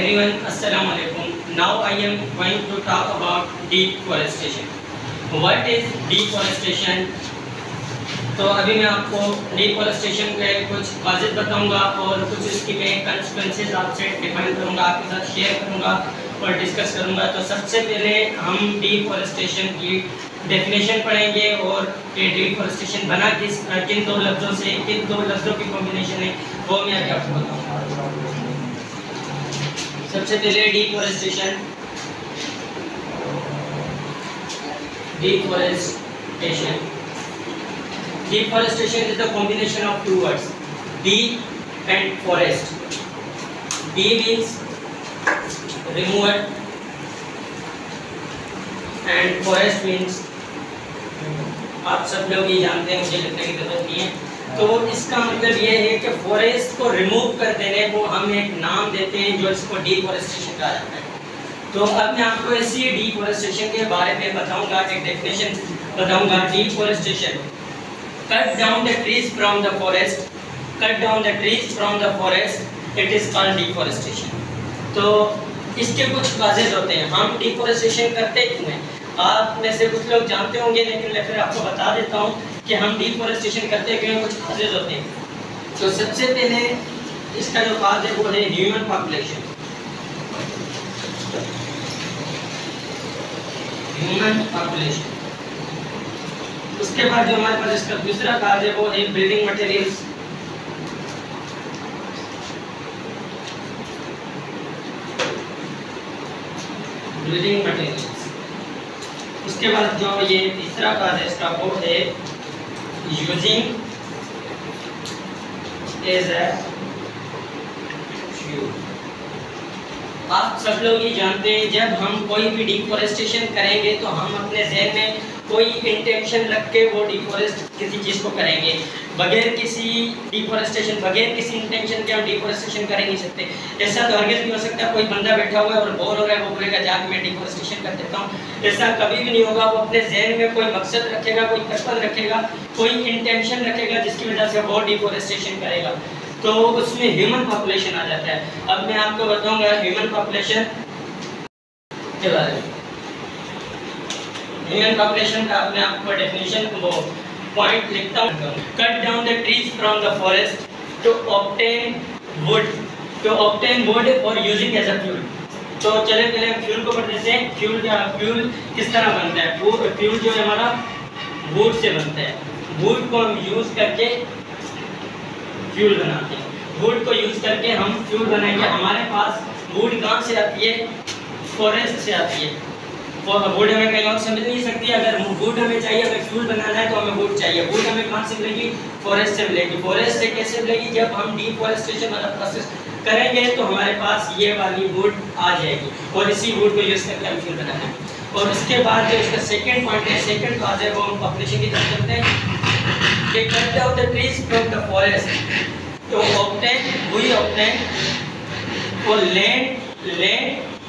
everyone, Assalamu alaikum. Now I am going to talk about deforestation. What is deforestation? तो अभी मैं आपको deforestation के कुछ काजेज बताऊंगा और कुछ इसकी मैं कंसिक्वेंसेस आपसे डिफाइन करूंगा, आपके साथ शेयर करूंगा और डिस्कस करूंगा। तो सबसे पहले हम डिफॉरेस्टेशन की डेफिनेशन पढ़ेंगे और ये डिफॉरेस्टेशन बना किन दो लफ्ज़ों से, किन दो लफ्ज़ों की कॉम्बिनेशन है वो मैं अभी आपको बताऊँगा। सबसे पहले deforestation Deforestation is the combination of two words, de and forest. De means removal and forest means, आप सब लोग ये जानते हैं, मुझे लिखने की जरूरत नहीं है। तो इसका मतलब ये है कि फॉरेस्ट को रिमूव कर देने को हम एक नाम देते हैं जो इसको डिफॉरेस्टेशन कहा जाता है। तो अब मैं आपको इसी डिफॉरेस्टेशन के बारे में बताऊंगा, एक डेफिनेशन बताऊंगा। Deforestation, cut down the trees from the forest, cut down the trees from the forest, it is called deforestation. तो इसके कुछ काजेज होते हैं। हम डिफॉरेस्टेशन करते क्यों हैं? आप में से कुछ लोग जानते होंगे, लेकिन मैं फिर आपको बता देता हूँ कि हम डिफॉरेस्टेशन करते क्यों हैं, कुछ काजेज होते हैं। तो सबसे पहले इसका जो काज है वो है ह्यूमन पॉपुलेशन। Human population. उसके बाद जो हमारे पास इसका दूसरा काज है वो है बिल्डिंग मटेरियल्स। Building materials. उसके बाद जो ये तीसरा काज है इसका वो है यूजिंग एज अ फ्यूल। आप सब लोग ये जानते हैं, जब हम कोई भी डिफॉरेस्टेशन करेंगे तो हम अपने ज़हन में कोई इंटेंशन रख के वो डिफॉरेस्ट किसी चीज़ को करेंगे। बगैर किसी डिफॉरेस्टेशन, बगैर किसी इंटेंशन के हम डिफॉरेस्टेशन कर ही नहीं सकते। ऐसा तो हरगिज़ नहीं हो सकता कोई बंदा बैठा हुआ है और बोर हो रहा है, वो बोलेगा जाके मैं डिफॉरेस्टेशन कर देता हूँ। ऐसा कभी भी नहीं होगा। वो अपने जहन में कोई मकसद रखेगा, कोई पर्पस रखेगा, कोई इंटेंशन रखेगा जिसकी वजह से वो डिफॉरेस्टेशन करेगा। तो उसमें ह्यूमन पॉपुलेशन आ जाता है। अब मैं आपको बताऊंगा ह्यूमन पॉपुलेशन के बारे में। ह्यूमन पॉपुलेशन का मैं आपको डेफिनेशन वो पॉइंट लिखता हूँ। Cut down the trees from the forest to obtain wood, to obtain wood और यूजिंग एज अ फ्यूल। तो चले पहले हम फ्यूल को पढ़ देते हैं। फ्यूल किस तरह बनता है? फ्यूल जो है हमारा वुड से बनता है। वुड को हम यूज करके फ्यूल बनाते हैं। वुड को यूज करके हम फ्यूल बनाएंगे। हमारे पास वुड कहाँ से आती है? फॉरेस्ट से आती है। वुड हमें कहीं और से मिल नहीं सकती। अगर वुड हमें चाहिए, अगर फ्यूल बनाना है तो हमें वुड चाहिए। वुड हमें कहाँ से मिलेगी? फॉरेस्ट से मिलेगी। फॉरेस्ट से कैसे मिलेगी? जब हम डिफॉरेस्टेशन वाला प्रोसेस करेंगे तो हमारे पास ये वाली वुड आ जाएगी और इसी वुड को यूज करके हम फ्यूल बनाना है। और उसके बाद जो इसका सेकेंड पॉइंट है, सेकेंड काज है, वो हम पॉपुलेशन की तरफ चलते हैं। कि cut down the trees from the forest to obtain, we obtain for land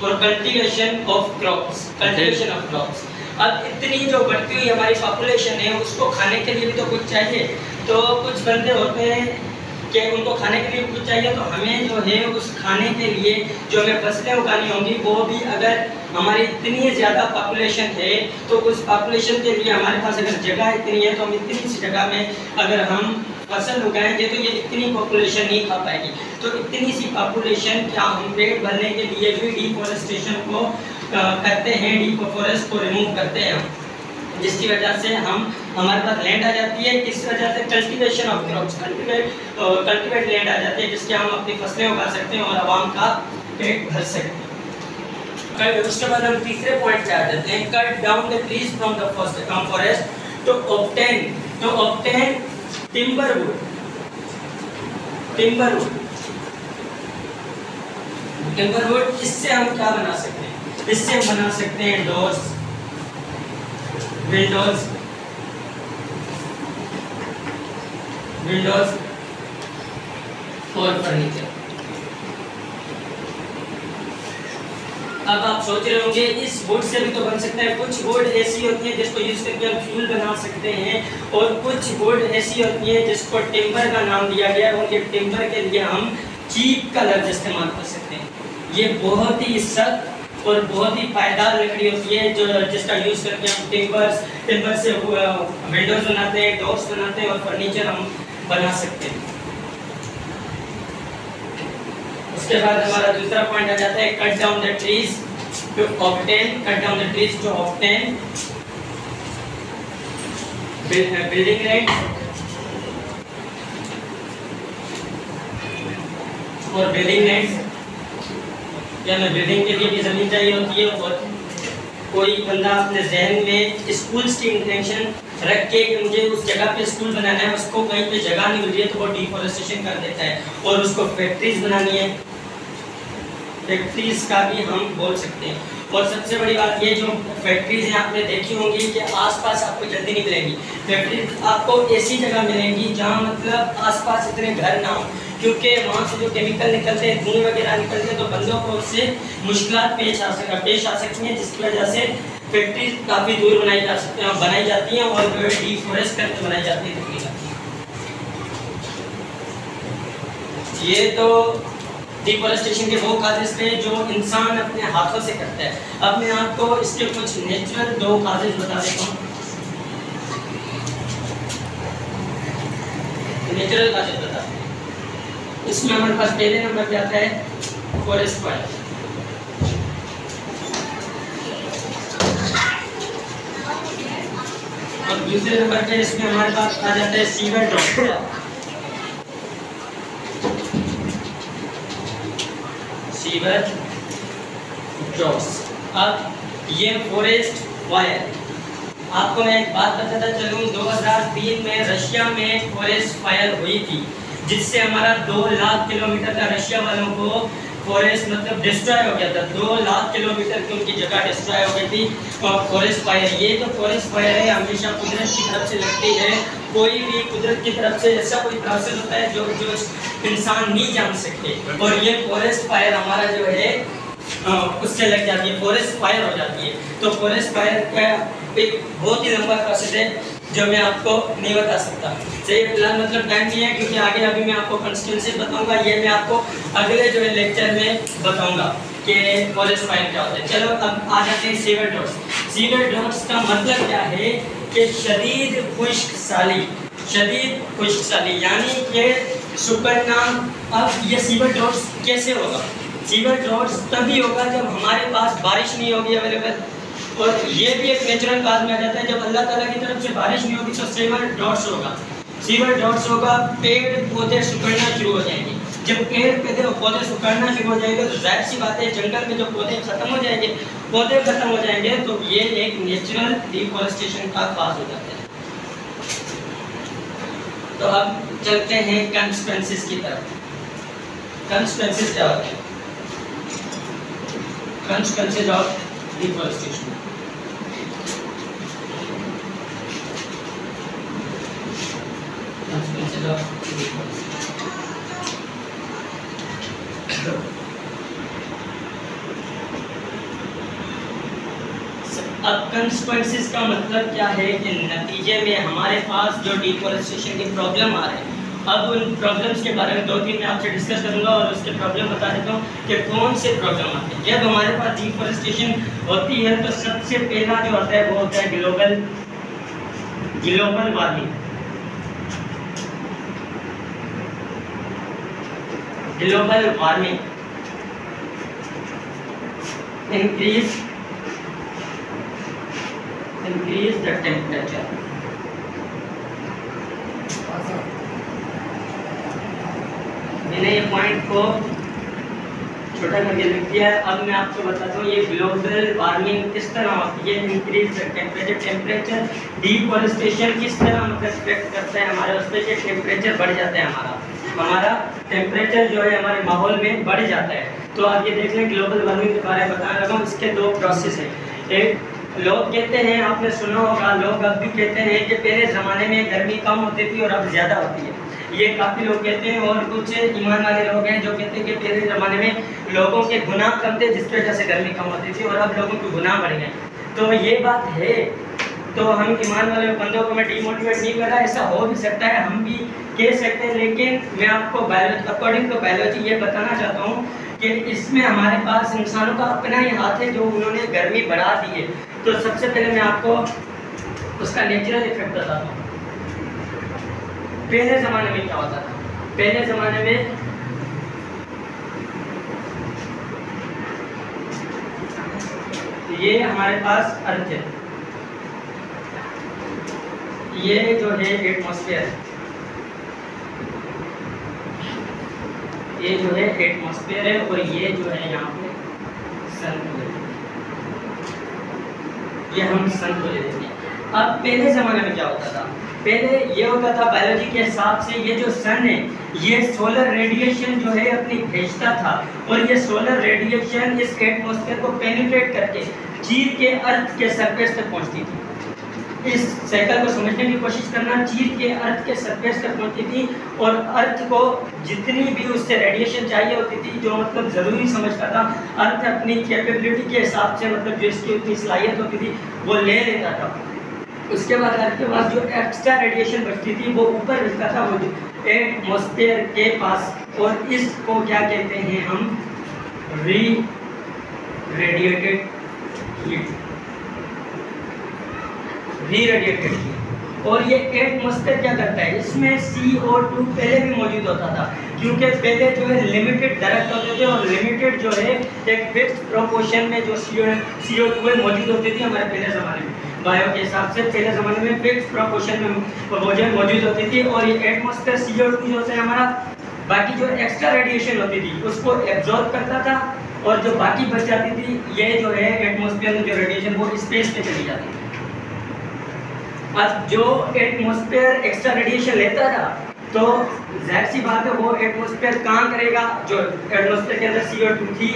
for cultivation of crops, cultivation of crops। अब इतनी जो बढ़ती हुई हमारी पॉपुलेशन है उसको खाने के लिए भी तो कुछ चाहिए। तो कुछ बंदे होते हैं कि उनको खाने के लिए कुछ चाहिए, तो हमें जो है उस खाने के लिए जो हमें फसलें उगानी होंगी, वो भी अगर हमारी इतनी ज़्यादा पॉपुलेशन है तो उस पॉपुलेशन के लिए हमारे पास अगर जगह इतनी है तो हम इतनी सी जगह में अगर हम फसल उगाएंगे तो ये इतनी पॉपुलेशन नहीं खा पाएगी। तो इतनी सी पॉपुलेशन क्या हम पेट भरने के लिए भी डिफॉरेस्टेशन को करते हैं, डिफॉरेस्ट को रिमूव करते हैं, जिसकी वजह से हमारे पास लैंड आ जाती है। किस वजह से? Cultivation of crops, cultivate land आ जाती है जिसके हम अपनी फसलें उगा सकते हैं और आवाम का पेट भर सकते हैं। उसके बाद हम तीसरे पॉइंट पे आ जाते हैं। Cut down the trees from the forest to obtain timber wood. Timber wood इससे हम क्या बना सकते हैं? इससे हम बना सकते हैं डोर्स, विंडोज और फर्नीचर। अब आप सोच रहे होंगे इस वुड से भी तो बन सकता है। कुछ वुड ऐसी होती है जिसको यूज करके हम फ्यूल बना सकते हैं और कुछ वुड ऐसी होती है जिसको टिम्बर का नाम दिया गया है और ये टिम्बर के लिए हम चीप कलर इस्तेमाल कर सकते हैं। ये बहुत ही सख्त और बहुत ही पायदार लकड़ी होती है जो जिसका यूज़ करके हम टिम्बर से विंडोज बनाते हैं, डोर्स बनाते हैं और फर्नीचर हम बना सकते हैं। उसके बाद हमारा दूसरा पॉइंट आ जाता है cut down the trees to obtain building rent और बिल्डिंग रेंट या मैं बिल्डिंग के लिए भी ज़मीन चाहिए होती है और कोई बंदा अपने जहन में स्कूल्स की इंटेंशन रख के कि मुझे उस जगह पे स्कूल बनाना है, उसको कहीं पे जगह नहीं मिल रही है तो वो डिफॉरेस्टेशन कर देता है और उसको फैक्ट्रीज बनानी है, फैक्ट्रीज का भी हम बोल सकते हैं। और सबसे बड़ी बात ये जो फैक्ट्रीज हैं आपने देखी होंगी कि आसपास आपको जल्दी नहीं मिलेंगी। फैक्ट्रीज आपको ऐसी जगह मिलेंगी जहाँ मतलब आसपास इतने घर ना हो, क्योंकि वहाँ से जो केमिकल निकलते हैं, धुएं वगैरह निकलते हैं तो बंदों को उससे मुश्किलात पेश आ सकती हैं, जिसकी वजह से फैक्ट्रीज काफ़ी दूर बनाई जाती हैं और डिफॉरेस्ट करके बनाई जाती है। ये तो डिफॉरेस्टेशन के वो काजेज थे जो इंसान अपने हाथों से करता है। अब मैं आपको इसके कुछ नेचुरल 2 काजेज बता देता हूँ। नेचुरल काजेज बता, इसमें हमारे पास पहले नंबर पे आता है फॉरेस्ट फायर, और दूसरे नंबर पे इसमें हमारे पास आ जाता है सीवर ड्रॉप। अब ये फॉरेस्ट फायर, आपको मैं एक बात बताता चलूँ, 2003 में रशिया में फॉरेस्ट फायर हुई थी जिससे हमारा 2 लाख किलोमीटर का रशिया वालों को फॉरेस्ट मतलब डिस्ट्रॉय हो गया था। 2 लाख किलोमीटर की उनकी जगह डिस्ट्रॉय हो गई थी फॉरेस्ट फायर। ये तो फॉरेस्ट फायर है हमेशा कुदरत की तरफ से लगती है, कोई भी कुदरत की तरफ से ऐसा कोई प्रोसेस होता है जो इंसान नहीं जान सकते, और ये फॉरेस्ट फायर हमारा जो है उससे लग जाती है, फॉरेस्ट फायर हो जाती है। तो फॉरेस्ट फायर का एक बहुत ही लंबा प्रोसेस है जो मैं आपको नहीं बता सकता। सही फिलहाल मतलब टाइम नहीं है, क्योंकि आगे अभी मैं आपको कंस्टिट्यूंसी बताऊंगा, ये मैं आपको अगले जो है लेक्चर में बताऊंगा कि फॉरेस्ट फायर क्या होता है। चलो अब आ जाते हैं सीवर ड्रॉप्स। सीवर ड्रॉप्स का मतलब क्या है कि शदीद खुश्क साली यानी कि सुकड़ना। अब ये सीवर ड्रॉप्स कैसे होगा? सीवर ड्रॉप्स तभी होगा जब हमारे पास बारिश नहीं होगी अवेलेबल, और ये भी एक नेचुरल काज में आ जाता है। जब अल्लाह ताला की तरफ से बारिश नहीं होगी तो सीवर ड्रॉप्स होगा, पेड़ पौधे सुकड़ना शुरू हो जाएंगे। जब पेड़ पौधे सुकड़ना शुरू हो जाएंगे तो जाहिर सी बात है जंगल में जो पौधे खत्म हो जाएंगे तो ये एक नेचुरल डिफॉरेस्टेशन का काज हो जाता है। तो अब चलते हैं कंसिक्वेंसेस की तरफ। कंसिक्वेंसेस क्या होते हैं? Consequences of deforestation. अब कंसिक्वेंसेस का मतलब क्या है कि नतीजे में हमारे पास जो डिफॉरेस्टेशन की प्रॉब्लम आ रहे हैं, अब उन प्रॉब्लम्स के बारे में 2-3 मैं आपसे डिस्कस करूंगा और उसके प्रॉब्लम बता देता हूँ कि कौन से प्रॉब्लम आते हैं। जब हमारे पास डिफॉरेस्टेशन होती है तो सबसे पहला जो आता है वो होता है global warming. Global warming increase the temperature। मैंने ये पॉइंट को छोटा करके लिख दिया है। अब मैं आपको बताता हूँ ये ग्लोबल वार्मिंग किस तरह होती है। इंक्रीज द टेम्परेचर डिफॉरेस्टेशन किस तरह मतलब इफेक्ट करता है हमारे उस पर, टेम्परेचर बढ़ जाता है, हमारा टेम्परेचर जो है हमारे माहौल में बढ़ जाता है। तो आप ये देख लें ग्लोबल वार्मिंग के बारे में बताने लगा हूँ। इसके 2 प्रोसेस हैं। एक लोग कहते हैं, आपने सुना होगा, लोग अब भी कहते हैं कि पहले ज़माने में गर्मी कम होती थी और अब ज़्यादा होती है। ये काफ़ी लोग कहते हैं, और कुछ ईमान वाले लोग हैं जो कहते हैं कि पहले ज़माने में लोगों के गुनाह कम थे जिसकी वजह से गर्मी कम होती थी और अब लोगों के गुनाह बढ़ गए। तो ये बात है तो हम ईमान वाले बंदों को मैं डीमोटिवेट नहीं कर रहा, ऐसा हो भी सकता है, हम भी कह सकते हैं, लेकिन मैं आपको बायोलॉजी अकॉर्डिंग टू बायोलॉजी ये बताना चाहता हूँ कि इसमें हमारे पास इंसानों का अपना ही हाथ है जो उन्होंने गर्मी बढ़ा दी है। तो सबसे पहले मैं आपको उसका नेचुरल इफेक्ट बताता हूँ। पहले ज़माने में क्या होता था? पहले ज़माने में ये हमारे पास अर्थ है, ये जो है एटमॉस्फेयर, ये जो है एटमॉस्फेयर है, और ये जो है यहाँ पे सन को, ये हम सन को ले लेते हैं। अब पहले ज़माने में क्या होता था? पहले ये होता था बायोलॉजी के हिसाब से, ये जो सन है ये सोलर रेडिएशन जो है अपनी भेजता था, और ये सोलर रेडिएशन इस एटमॉस्फेयर को पेनिट्रेट करके चीर के अर्थ के सरफेस तक पहुंचती थी। इस साइकिल को समझने की कोशिश करना, चीर के अर्थ के सरफेस तक पहुंचती थी, और अर्थ को जितनी भी उससे रेडिएशन चाहिए होती थी, जो मतलब ज़रूरी समझता था, अर्थ अपनी कैपेबिलिटी के हिसाब से, मतलब जो इसकी उतनी सलाहियत होती थी वो ले लेता था। उसके बाद अर्थ के पास जो एक्स्ट्रा रेडिएशन बचती थी वो ऊपर भेजता था, वो एटमॉस्फेयर के पास, और इसको क्या कहते हैं हम? री रेडिएटेड हीट, री रेडिएटेड हीट। और ये एटमॉस्फेयर क्या करता है? इसमें CO2 पहले भी मौजूद होता था, क्योंकि पहले जो है लिमिटेड दरख्त होते थे, और लिमिटेड जो है एक फिक्स प्रोपोर्शन में जो CO2 मौजूद होती थी हमारे पहले ज़माने में, बायो के हिसाब से पहले ज़माने में फिक्स प्रोपोर्शन में मौजूद होती थी। और ये एटमॉस्फेयर CO2 जो है हमारा, बाकी जो एक्स्ट्रा रेडिएशन होती थी उसको एब्जॉर्ब करता था, और जो बाकी बच जाती थी, ये जो है एटमॉस्फेयर में जो रेडिएशन वो स्पेस में चली जाती थी। अब जो एटमॉस्फेयर एक्स्ट्रा रेडिएशन लेता था, तो जाहिर सी बात है वो एटमॉस्फेयर कहाँ करेगा? जो एटमॉस्फेयर के अंदर CO2 थी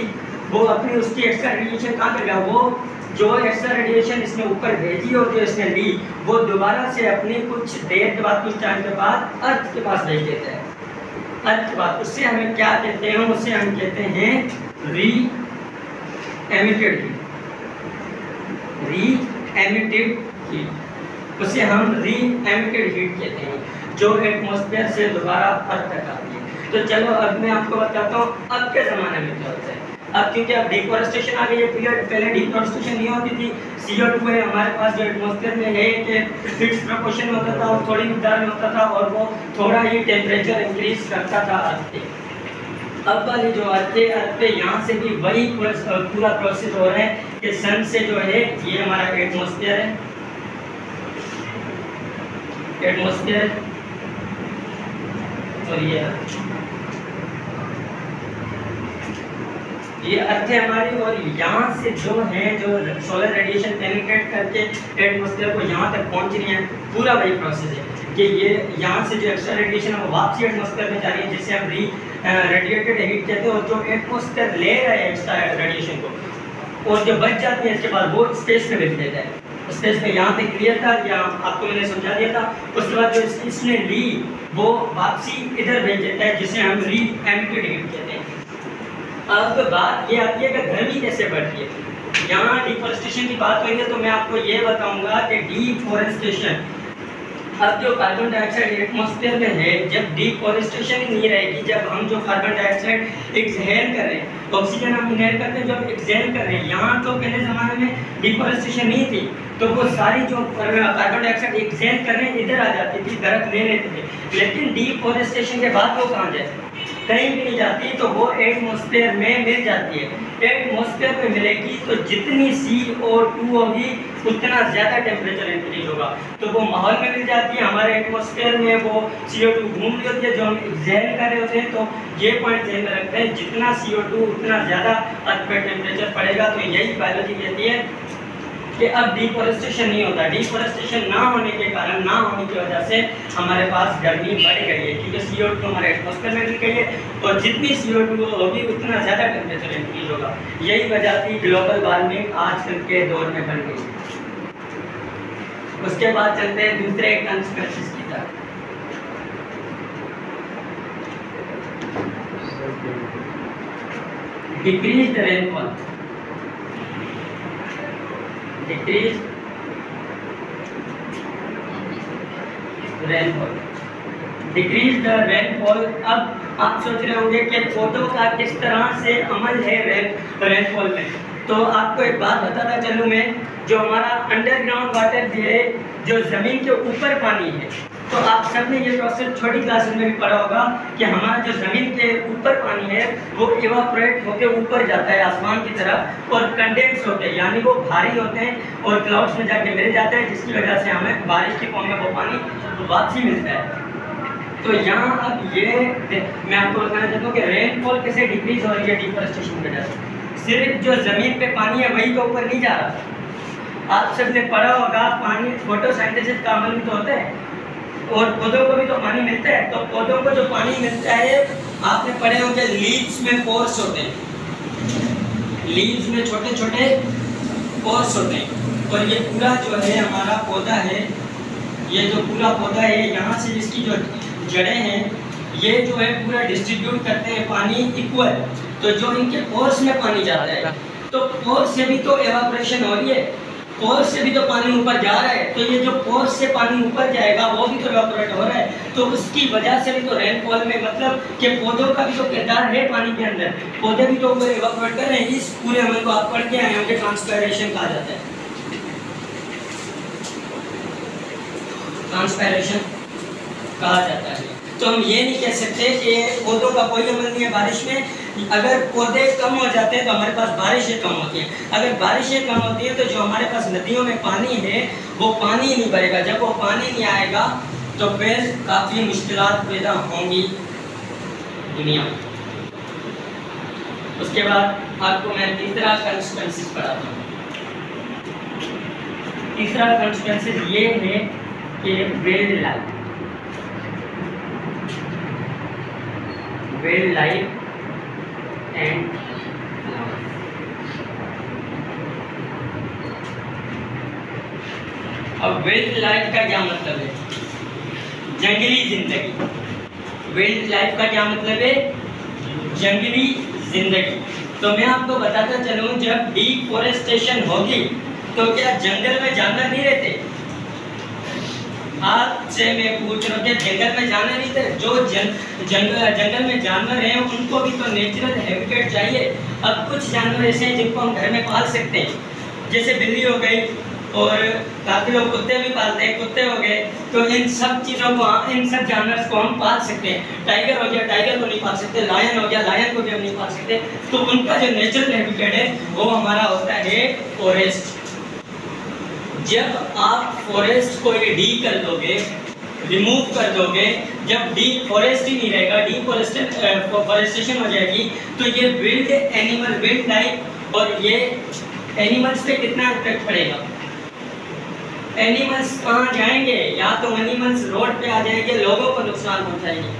वो अपनी उसकी एक्स्ट्रा रेडिएशन कहाँ करेगा? वो जो एक्स्ट्रा रेडिएशन इसने ऊपर भेजी और जो इसने ली, वो दोबारा से अपनी कुछ देर के बाद, कुछ टाइम के बाद अर्थ के पास भेज देता है। अर्थ के बाद उससे हमें क्या कहते हैं? उससे हम कहते हैं री एमिटेड हीट, री एमिटेड हीट, उसे हम री एमिटेड हीट कहते हैं, जो एटमॉस्फेयर से दोबारा अर्थ तक आती है। तो चलो अब मैं आपको बताता हूँ अब के ज़माने में क्या होता है। अब क्योंकि अब डिफॉरेस्टेशन आ गई है पीरियड, पहले डिफॉरेस्टेशन नहीं होती थी। CO2 है हमारे पास जो एटमॉस्फेयर में है कि फिक्स प्रोपोर्शन में होता था और थोड़ी मिकदार में होता था, और वो थोड़ा ही टेम्परेचर इंक्रीज करता था अर्थ पे। अब वाली जो अर्थ पे यहाँ से भी वही पूरा प्रोसेस हो रहा है कि सन से जो है ये हमारा एटमॉस्फेयर है, एटमॉस्फेयर, और ये अर्थ है हमारी, और यहाँ से जो है जो सोलर रेडिएशन पेनिट्रेट करके एटमॉस्फेयर को यहाँ तक पहुँच रही है, पूरा वही प्रोसेस है कि ये यहाँ से जो एक्स्ट्रा रेडिएशन है वो वापसी एटमॉस्फेयर में जा रही है, जिससे हम री रेडिएटेड हीट कहते हैं। और जो एटमॉस्फेयर ले रहा है एक्स्ट्रा रेडिएशन को, और जो बच जाती है इसके बाद वो स्पेस में भेज देता है। स्पेस में यहाँ तक क्लियर था, या आपको मैंने समझा दिया था। उसके बाद जो इसने ली वो वापसी इधर भेज देता है, जिसे हम री एमिटेड हीट कहते हैं। अब बात ये आती है कि गर्मी कैसे बढ़ती है। यहाँ डिफॉरेस्टेशन की बात हो रही है, तो मैं आपको ये बताऊंगा कि डिफॉरेस्टेशन, अब जो कार्बन डाइऑक्साइड एटमॉस्फेयर में है, जब डिफॉरेस्टेशन ही नहीं रहेगी, जब हम जो कार्बन डाइऑक्साइड एक्सहेल कर रहे हैं, ऑक्सीजन हम इनहेल करते हैं, जब एक्सहेल कर रहे हैं, यहाँ तो पहले ज़माने में डिफॉरेस्टेशन नहीं थी, तो वो सारी जो कार्बन डाइऑक्साइड एक्सहेल कर रहे हैं इधर आ जाती थी, दरख्त ले लेते थे। लेकिन डिफॉरेस्टेशन के बाद वो कहाँ जाए? कहीं भी नहीं जाती, तो वो एटमॉस्फेयर में मिल जाती है। एटमॉस्फेयर में मिलेगी तो जितनी CO2 होगी उतना ज़्यादा टेम्परेचर इंक्रीज होगा, तो वो माहौल में मिल जाती है। हमारे एटमॉस्फेयर में वो CO2 घूम रही होती है जो हम एक्सहेल कर रहे होते हैं। तो ये पॉइंट ध्यान में रखते हैं, जितना CO2 उतना ज़्यादा अर्थ पे टेम्परेचर पड़ेगा। तो यही बायोलॉजी कहती है कि अब डिफॉरेस्टेशन नहीं होता। डिफॉरेस्टेशन ना होने के कारण, ना होने की वजह से हमारे पास गर्मी बढ़ गई है, क्योंकि CO2 हमारे एटमॉस्फेयर में मिल गई है, और जितनी CO2 होगी उतना ज़्यादा टेम्परेचर इंक्रीज होगा। यही वजह थी ग्लोबल वार्मिंग आजकल के दौर में बढ़ गई। उसके बाद चलते हैं दूसरे कंस्पिरेसीज की तरफ। Decrease the rainfall, decrease rainfall, decrease the rainfall. अब आप सोच रहे होंगे कि पौधों का किस तरह से अमल है रेनफॉल में। तो आपको एक बात बताता चलूँ मैं, जो हमारा अंडरग्राउंड वाटर भी है, जो ज़मीन के ऊपर पानी है, तो आप सबने ये प्रोसेस छोटी क्लासेस में भी पढ़ा होगा कि हमारा जो ज़मीन के ऊपर पानी है वो इवापोरेट होकर ऊपर जाता है आसमान की तरफ और कंडेंस होते हैं, यानी वो भारी होते हैं और क्लाउड्स में जाके मिल जाते हैं, जिसकी वजह से हमें बारिश की फॉर्म में वो पानी वापसी मिलता है। तो यहाँ अब ये मैं आपको बताना चाहता हूँ कि रेनफॉल कैसे डिक्रीज हो रही है डिफॉरेस्टेशन की वजह से। सिर्फ जो ज़मीन पे पानी है वही तो ऊपर नहीं जा रहा। आप सबने पढ़ा होगा पानी फोटोसिंथेसिस का अमल तो होता है और पौधों को भी तो पानी मिलता है। तो पौधों को जो पानी मिलता है, आपने पढ़े होंगे लीव्स में पोर्स होते हैं, लीव्स में छोटे छोटे पोर्स होते हैं। और ये पूरा जो है हमारा पौधा है, ये जो पूरा पौधा है, यहाँ से जिसकी जो जड़ें हैं, ये जो है पूरा डिस्ट्रीब्यूट करते हैं पानी इक्वल। तो जो इनके पोर्स में पानी जाता है, तो पोर्स से भी तो एवापोरेशन हो रही है, पोर्स से भी तो पानी ऊपर जा रहा है। तो ये जो पोर्स से पानी ऊपर जाएगा वो भी तो एवापोरेट हो रहा है, तो उसकी वजह से भी तो रेनफॉल में मतलब कि पौधों का भी तो किरदार है पानी के अंदर, पौधे भी तो ऊपर एवापोरेट कर रहे हैं। इस पूरे अमल को आप पढ़ के आए होंगे, ट्रांसपायरेशन कहा जाता है, ट्रांसपायरेशन कहा जाता है। तो हम ये नहीं कह सकते कि पौधों का कोई अमल नहीं है बारिश में। अगर पौधे कम हो जाते हैं तो हमारे पास बारिशें कम होती हैं, अगर बारिशें कम होती हैं तो जो हमारे पास नदियों में पानी है वो पानी नहीं भरेगा। जब वो पानी नहीं आएगा तो फिर काफ़ी मुश्किलात पैदा होंगी दुनिया में। उसके बाद आपको मैं तीसरा कंसिक्वेंसेस पढ़ाता हूँ। तीसरा कंसिक्वेंसेस ये है कि वाइल्ड लाइफ एंड अब वाइल्ड लाइफ का क्या मतलब है? जंगली जिंदगी। वाइल्ड लाइफ का क्या मतलब है? जंगली जिंदगी। तो मैं आपको बताता चलूं, जब डिफॉरेस्टेशन होगी तो क्या जंगल में जानवर नहीं रहते? आपसे मैं पूछ रहा हूँ कि जंगल में जानवर नहीं थे? जो जंगल में जानवर हैं उनको भी तो नेचुरल हैबिटेट चाहिए। अब कुछ जानवर ऐसे हैं जिनको हम घर में पाल सकते हैं, जैसे बिल्ली हो गई, और काफ़ी लोग कुत्ते भी पालते हैं, कुत्ते हो गए। तो इन सब चीज़ों को, इन सब जानवर को हम पाल सकते हैं। टाइगर हो गया, टाइगर को नहीं पाल सकते। लायन हो गया, लायन को भी हम नहीं पाल सकते। तो उनका जो नेचुरल हैबिटेट है वो हमारा होता है फॉरेस्ट। जब आप फॉरेस्ट को डी कर दोगे, रिमूव कर दोगे, जब डिफॉरेस्ट ही नहीं रहेगा, डिफॉरेस्टेशन हो जाएगी, तो ये विल्ड एनिमल, विल्ड लाइफ और ये एनिमल्स पे कितना इफेक्ट पड़ेगा? एनिमल्स कहाँ जाएंगे? या तो एनिमल्स रोड पे आ जाएंगे, लोगों को नुकसान पहुंचाएंगे।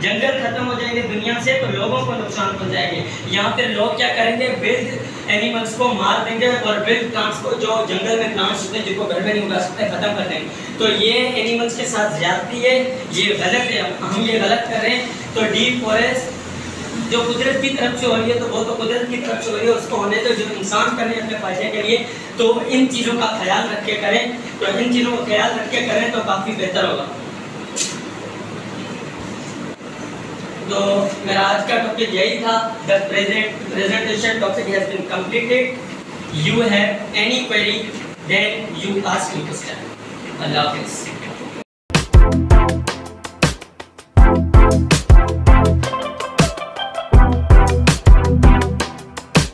जंगल खत्म हो जाएंगे दुनिया से तो लोगों को नुकसान पहुंचाएंगे। यहाँ पे लोग क्या करेंगे? विल्ड एनिमल्स को मार देंगे और विल्ड प्लांट्स को, जो जंगल में प्लांट्स होते हैं जिनको घर में नहीं उगा सकते, खत्म कर देंगे। तो ये एनिमल्स के साथ ज्यादती है, ये गलत है, हम ये गलत कर रहे हैं। तो डिफॉरेस्ट जो कुदरत की तरफ से हो रही है तो वो तो कुदरत की तरफ से हो रही है, उसको होने तो जो इंसान कर रहे हैं अपने फायदे के लिए, तो इन चीज़ों का ख्याल रख के करें। तो इन चीज़ों का ख्याल रख के करें तो काफ़ी बेहतर होगा। तो मेरा आज का टॉपिक यही था। The presentation topic has been completed. You have any query then you ask me question. अल्लाह हाफिज़।